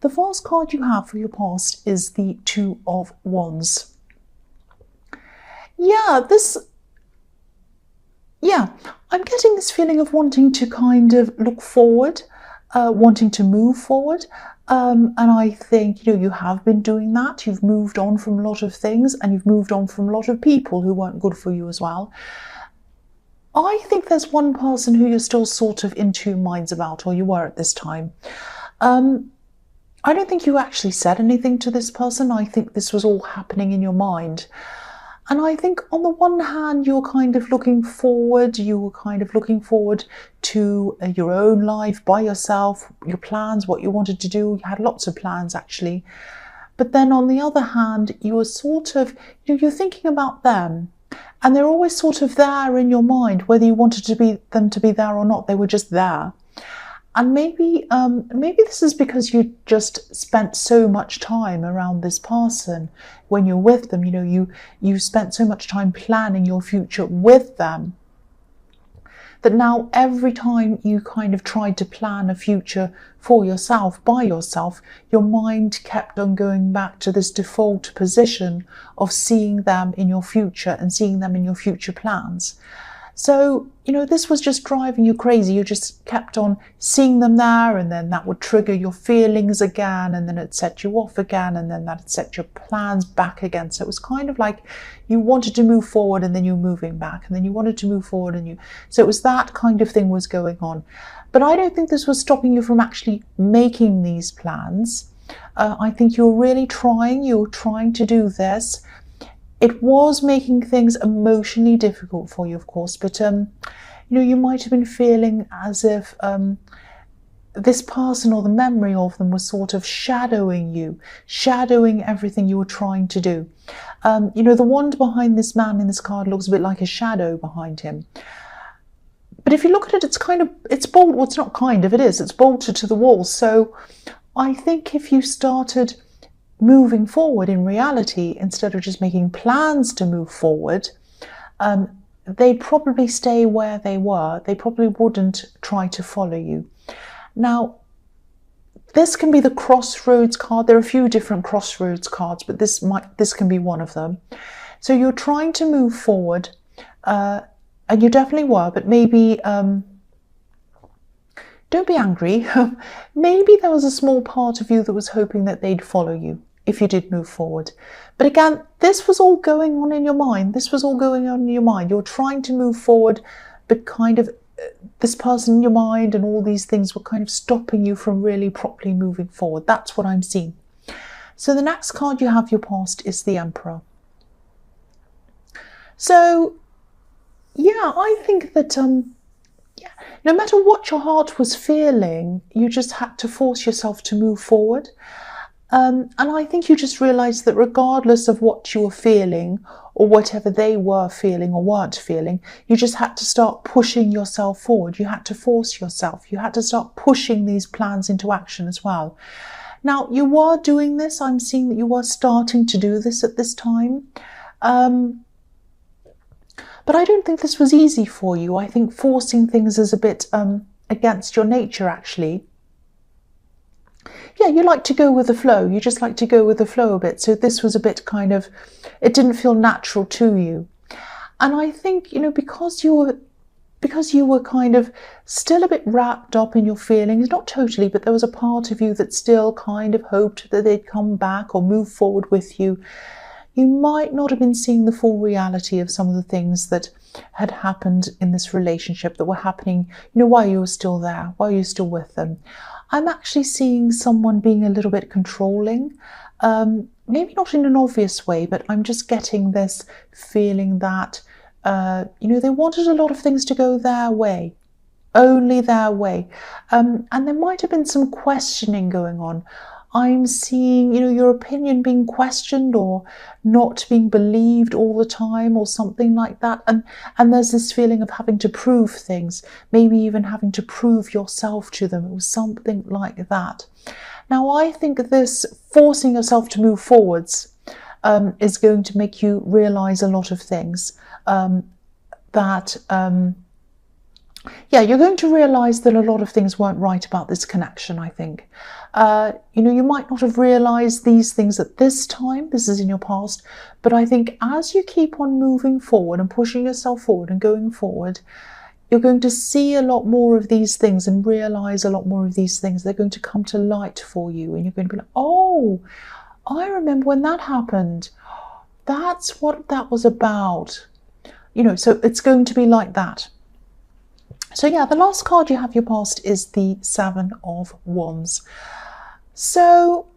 The first card you have for your past is the Two of Wands. Yeah, I'm getting this feeling of wanting to kind of look forward, wanting to move forward. And I think, you have been doing that. You've moved on from a lot of things, and you've moved on from a lot of people who weren't good for you as well. I think there's one person who you're still sort of in two minds about, or you were at this time. I don't think you actually said anything to this person. I think this was all happening in your mind. And I think on the one hand, you were kind of looking forward. You were kind of looking forward to your own life by yourself, your plans, what you wanted to do. You had lots of plans, actually. But then on the other hand, you were sort of, you're thinking about them. And they're always sort of there in your mind, whether you wanted them to be there or not. They were just there. And maybe this is because you just spent so much time around this person when you're with them. You spent so much time planning your future with them, that now every time you kind of tried to plan a future for yourself, by yourself, your mind kept on going back to this default position of seeing them in your future and seeing them in your future plans. So, this was just driving you crazy. You just kept on seeing them there, and then that would trigger your feelings again, and then it'd set you off again, and then that'd set your plans back again. So it was kind of like you wanted to move forward, and then you're moving back, and then you wanted to move forward, so it was that kind of thing was going on. But I don't think this was stopping you from actually making these plans. I think you were trying to do this. It was making things emotionally difficult for you, of course, but you might have been feeling as if this person or the memory of them was sort of shadowing you, shadowing everything you were trying to do. The wand behind this man in this card looks a bit like a shadow behind him. But if you look at it, it's bolted. Well, it's not kind of, it is. It's bolted to the wall. So I think if you started moving forward in reality, instead of just making plans to move forward, they'd probably stay where they were. They probably wouldn't try to follow you. Now, this can be the crossroads card. There are a few different crossroads cards, but this can be one of them. So you're trying to move forward, and you definitely were, but maybe don't be angry. Maybe there was a small part of you that was hoping that they'd follow you if you did move forward. But again, this was all going on in your mind. You're trying to move forward, but kind of this person in your mind and all these things were kind of stopping you from really properly moving forward. That's what I'm seeing. So the next card you have your past is the Emperor. So, yeah, I think that no matter what your heart was feeling, you just had to force yourself to move forward. And I think you just realised that regardless of what you were feeling or whatever they were feeling or weren't feeling, you just had to start pushing yourself forward. You had to force yourself. You had to start pushing these plans into action as well. Now, you were doing this. I'm seeing that you were starting to do this at this time. But I don't think this was easy for you. I think forcing things is a bit against your nature, actually. Yeah, you like to go with the flow. You just like to go with the flow a bit. So this was a bit kind of, it didn't feel natural to you. And I think, because you were kind of still a bit wrapped up in your feelings, not totally, but there was a part of you that still kind of hoped that they'd come back or move forward with you. You might not have been seeing the full reality of some of the things that had happened in this relationship that were happening, while you were still there, while you were still with them. I'm actually seeing someone being a little bit controlling, maybe not in an obvious way, but I'm just getting this feeling that, they wanted a lot of things to go their way, only their way. And there might have been some questioning going on. I'm seeing, your opinion being questioned or not being believed all the time or something like that. And there's this feeling of having to prove things, maybe even having to prove yourself to them. It was something like that. Now, I think this forcing yourself to move forwards is going to make you realise a lot of things that Yeah, you're going to realize that a lot of things weren't right about this connection, I think. You might not have realized these things at this time, this is in your past, but I think as you keep on moving forward and pushing yourself forward and going forward, you're going to see a lot more of these things and realize a lot more of these things. They're going to come to light for you, and you're going to be like, oh, I remember when that happened. That's what that was about. So it's going to be like that. So yeah, the last card you have your past is the Seven of Wands. So,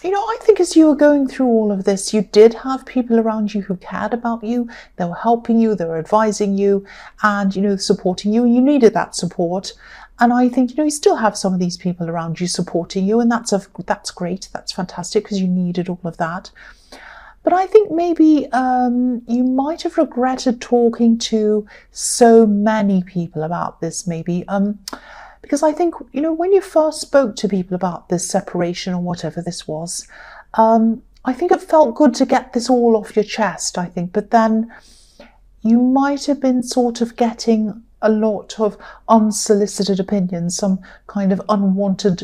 I think as you were going through all of this, you did have people around you who cared about you. They were helping you, they were advising you, and, supporting you. You needed that support. And I think, you still have some of these people around you supporting you, and that's great. That's fantastic, because you needed all of that. But I think maybe you might have regretted talking to so many people about this, maybe. Because I think, when you first spoke to people about this separation or whatever this was, I think it felt good to get this all off your chest, I think. But then you might have been sort of getting a lot of unsolicited opinions, some kind of unwanted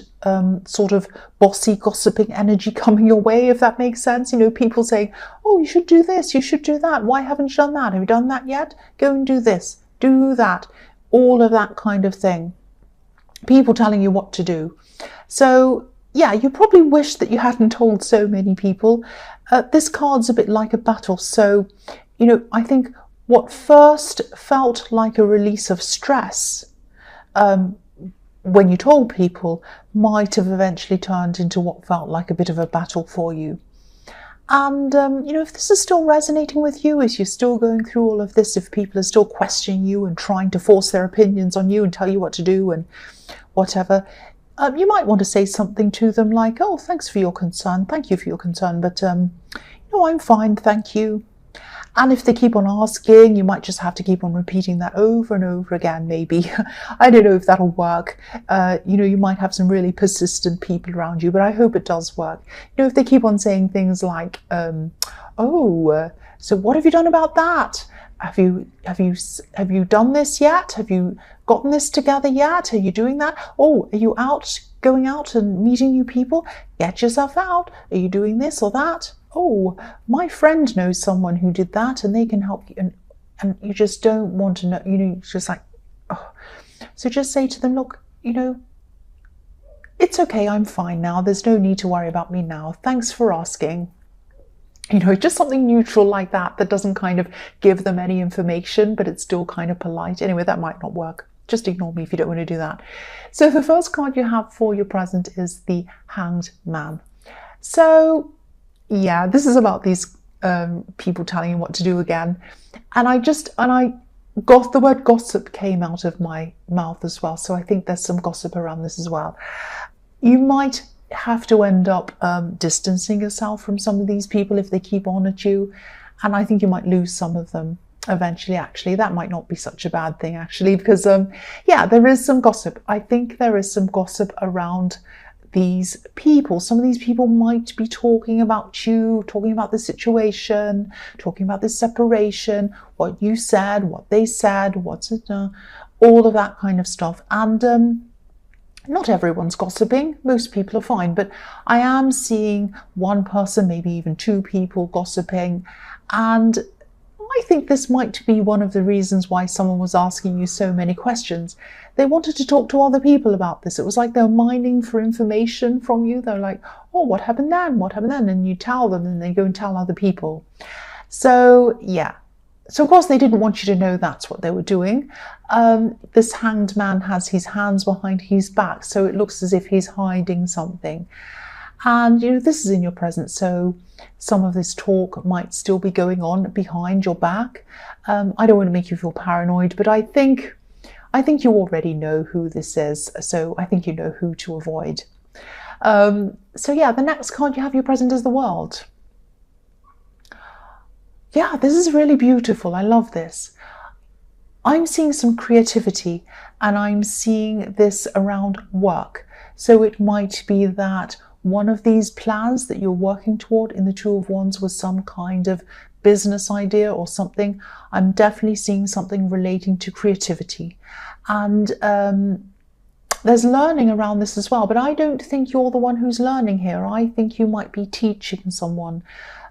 sort of bossy gossiping energy coming your way, if that makes sense. People saying, oh, you should do this, you should do that. Why haven't you done that? Have you done that yet? Go and do this, do that. All of that kind of thing. People telling you what to do. So yeah, you probably wish that you hadn't told so many people. This card's a bit like a battle. So, I think what first felt like a release of stress when you told people might have eventually turned into what felt like a bit of a battle for you. And, if this is still resonating with you, as you're still going through all of this, if people are still questioning you and trying to force their opinions on you and tell you what to do and whatever, you might want to say something to them like, oh, thanks for your concern. Thank you for your concern. But, I'm fine. Thank you. And if they keep on asking, you might just have to keep on repeating that over and over again, maybe. I don't know if that'll work. You might have some really persistent people around you, but I hope it does work. If they keep on saying things like, so what have you done about that? Have you done this yet? Have you gotten this together yet? Are you doing that? Oh, are you going out and meeting new people? Get yourself out. Are you doing this or that? Oh, my friend knows someone who did that and they can help you. And you just don't want to know, it's just like, oh. So just say to them, look, it's okay, I'm fine now. There's no need to worry about me now. Thanks for asking. Just something neutral like that doesn't kind of give them any information, but it's still kind of polite. Anyway, that might not work. Just ignore me if you don't want to do that. So the first card you have for your present is the Hanged Man. So yeah, this is about these people telling you what to do again. And the word gossip came out of my mouth as well. So I think there's some gossip around this as well. You might have to end up distancing yourself from some of these people if they keep on at you. And I think you might lose some of them eventually, actually. That might not be such a bad thing, actually, because, there is some gossip. I think there is some gossip around these people. Some of these people might be talking about you, talking about the situation, talking about this separation, what you said, what they said, all of that kind of stuff. And not everyone's gossiping. Most people are fine, but I am seeing one person, maybe even two people gossiping. And I think this might be one of the reasons why someone was asking you so many questions. They wanted to talk to other people about this. It was like they were mining for information from you. They're like, oh, what happened then? What happened then? And you tell them, and they go and tell other people. So, yeah. So, of course, they didn't want you to know that's what they were doing. This Hanged Man has his hands behind his back, so it looks as if he's hiding something. And, this is in your present, so some of this talk might still be going on behind your back. I don't want to make you feel paranoid, but I think you already know who this is, so I think you know who to avoid. So yeah, the next card you have your present is the World. Yeah, this is really beautiful. I love this. I'm seeing some creativity, and I'm seeing this around work. So it might be that one of these plans that you're working toward in the Two of Wands was some kind of business idea or something. I'm definitely seeing something relating to creativity. And there's learning around this as well, but I don't think you're the one who's learning here. I think you might be teaching someone.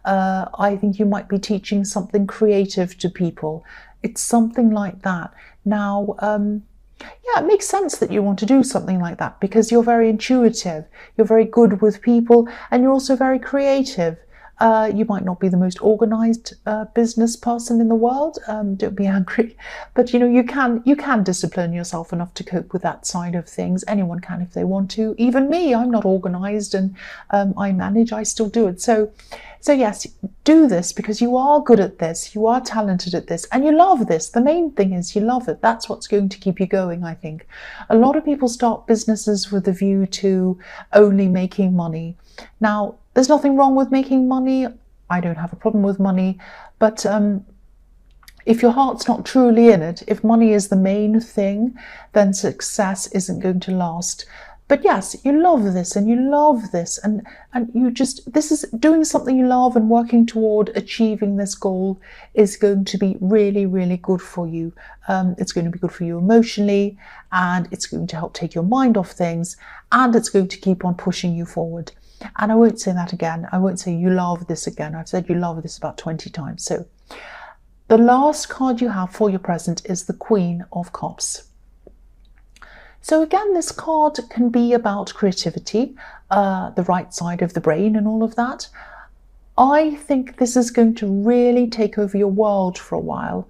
I think you might be teaching something creative to people. It's something like that. Now, yeah, it makes sense that you want to do something like that because you're very intuitive, you're very good with people, and you're also very creative. You might not be the most organized business person in the world. Don't be angry, but you can discipline yourself enough to cope with that side of things. Anyone can if they want to. Even me, I'm not organized, and I manage. I still do it. So yes, do this because you are good at this. You are talented at this, and you love this. The main thing is you love it. That's what's going to keep you going. I think a lot of people start businesses with a view to only making money. Now, there's nothing wrong with making money. I don't have a problem with money, but if your heart's not truly in it, if money is the main thing, then success isn't going to last. But yes, you love this and you love this, and this is doing something you love and working toward achieving this goal is going to be really, really good for you. It's going to be good for you emotionally, and it's going to help take your mind off things, and it's going to keep on pushing you forward. And I won't say that again. I won't say you love this again. I've said you love this about 20 times. So the last card you have for your present is the Queen of Cups. So again, this card can be about creativity, the right side of the brain and all of that. I think this is going to really take over your world for a while.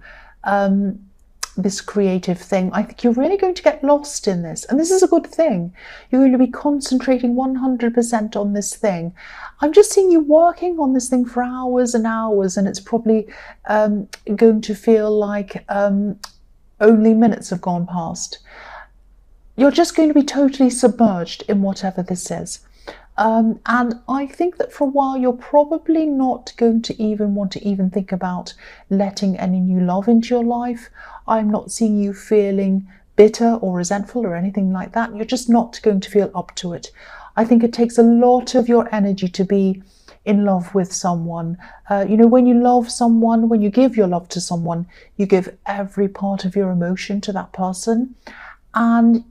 This creative thing. I think you're really going to get lost in this, and this is a good thing. You're going to be concentrating 100% on this thing. I'm just seeing you working on this thing for hours and hours, and it's probably going to feel like only minutes have gone past. You're just going to be totally submerged in whatever this is. And I think that for a while you're probably not going to even want to even think about letting any new love into your life. I'm not seeing you feeling bitter or resentful or anything like that. You're just not going to feel up to it. I think it takes a lot of your energy to be in love with someone. When you love someone, when you give your love to someone, you give every part of your emotion to that person. And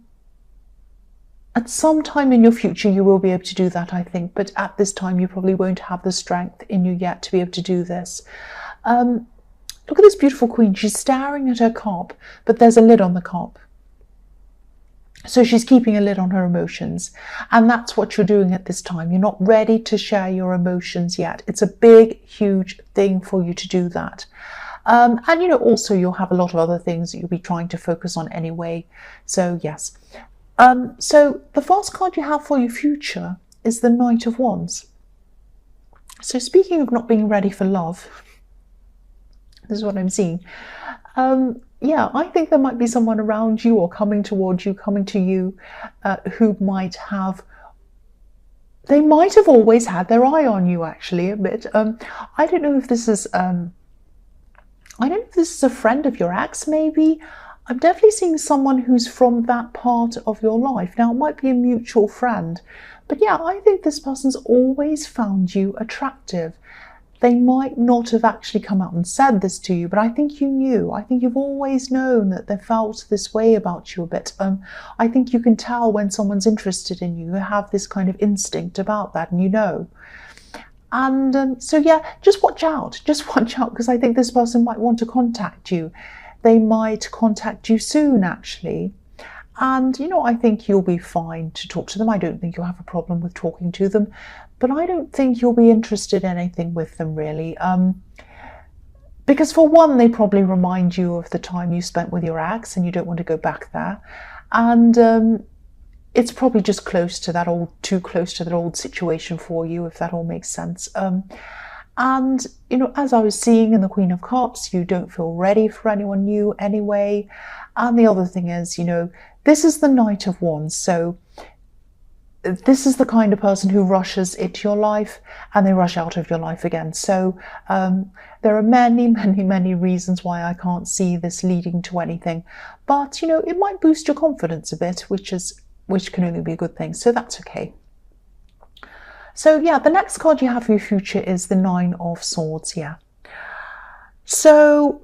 at some time in your future, you will be able to do that, I think. But at this time, you probably won't have the strength in you yet to be able to do this. Look at this beautiful queen. She's staring at her cup, but there's a lid on the cup. So she's keeping a lid on her emotions. And that's what you're doing at this time. You're not ready to share your emotions yet. It's a big, huge thing for you to do that. And also you'll have a lot of other things that you'll be trying to focus on anyway. So yes. So the first card you have for your future is the Knight of Wands. So speaking of not being ready for love, this is what I'm seeing. Yeah, I think there might be someone around you or coming towards you, coming to you, who might have always had their eye on you actually a bit. I don't know if this is a friend of your ex maybe. I'm definitely seeing someone who's from that part of your life. Now, it might be a mutual friend, but yeah, I think this person's always found you attractive. They might not have actually come out and said this to you, but I think you knew. I think you've always known that they felt this way about you a bit. I think you can tell when someone's interested in you. You have this kind of instinct about that, and you know. And so yeah, just watch out. Just watch out, because I think this person might want to contact you. They might contact you soon, actually. And, I think you'll be fine to talk to them. I don't think you'll have a problem with talking to them. But I don't think you'll be interested in anything with them, really. Because for one, they probably remind you of the time you spent with your ex, and you don't want to go back there. And it's probably just too close to that old situation for you, if that all makes sense. And, as I was seeing in the Queen of Cups, you don't feel ready for anyone new anyway. And the other thing is, this is the Knight of Wands. So this is the kind of person who rushes into your life and they rush out of your life again. So there are many, many, many reasons why I can't see this leading to anything. But, it might boost your confidence a bit, which can only be a good thing. So that's okay. So yeah, the next card you have for your future is the Nine of Swords, yeah. So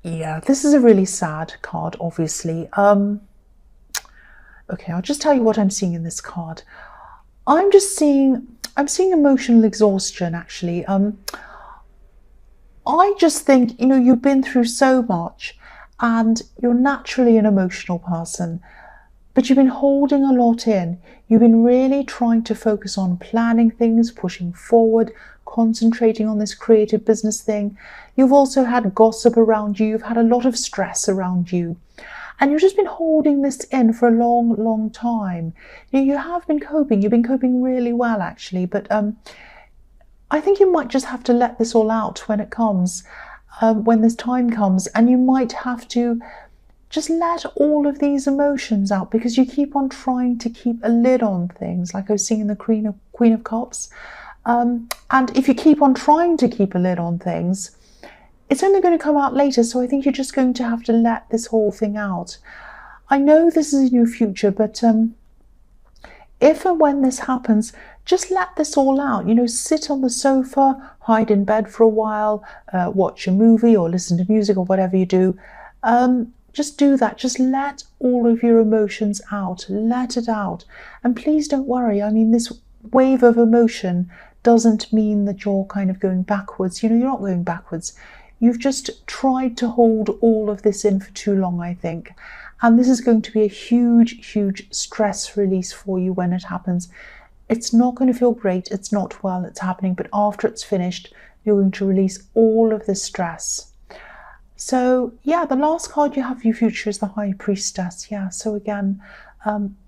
Yeah, this is a really sad card, obviously. Okay, I'll just tell you what I'm seeing in this card. I'm seeing emotional exhaustion, actually. I just think, you've been through so much and you're naturally an emotional person, but you've been holding a lot in. You've been really trying to focus on planning things, pushing forward, concentrating on this creative business thing. You've also had gossip around you. You've had a lot of stress around you. And you've just been holding this in for a long, long time. You have been coping. You've been coping really well, actually. But I think you might just have to let this all out when it comes, when this time comes. And you might have to just let all of these emotions out, because you keep on trying to keep a lid on things, like I was seeing in the Queen of Cups. And if you keep on trying to keep a lid on things, it's only going to come out later. So I think you're just going to have to let this whole thing out. I know this is in your future, but if and when this happens, just let this all out. Sit on the sofa, hide in bed for a while, watch a movie or listen to music or whatever you do. Just do that. Just let all of your emotions out. Let it out. And please don't worry. I mean, this wave of emotion doesn't mean that you're kind of going backwards. You're not going backwards. You've just tried to hold all of this in for too long, I think. And this is going to be a huge, huge stress release for you when it happens. It's not going to feel great. It's not while it's happening, but after it's finished, you're going to release all of this stress. So yeah, the last card you have for your future is the High Priestess. Yeah, so again,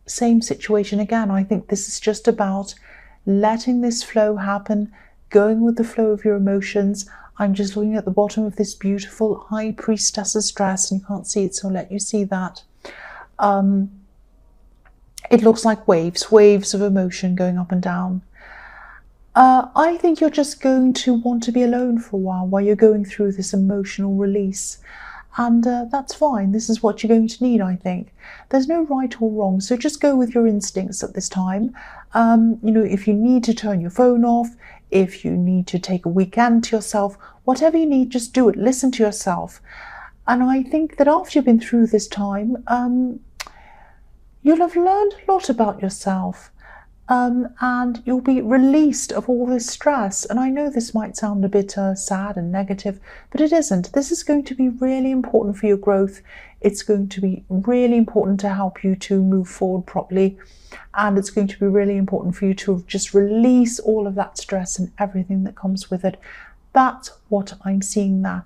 same situation again. I think this is just about letting this flow happen, going with the flow of your emotions. I'm just looking at the bottom of this beautiful High Priestess's dress, and you can't see it, so I'll let you see that. It looks like waves of emotion going up and down. I think you're just going to want to be alone for a while you're going through this emotional release. And that's fine. This is what you're going to need, I think. There's no right or wrong, so just go with your instincts at this time. If you need to turn your phone off, if you need to take a weekend to yourself, whatever you need, just do it. Listen to yourself. And I think that after you've been through this time, you'll have learned a lot about yourself. And you'll be released of all this stress. And I know this might sound a bit sad and negative, but it isn't. This is going to be really important for your growth. It's going to be really important to help you to move forward properly. And it's going to be really important for you to just release all of that stress and everything that comes with it. That's what I'm seeing there.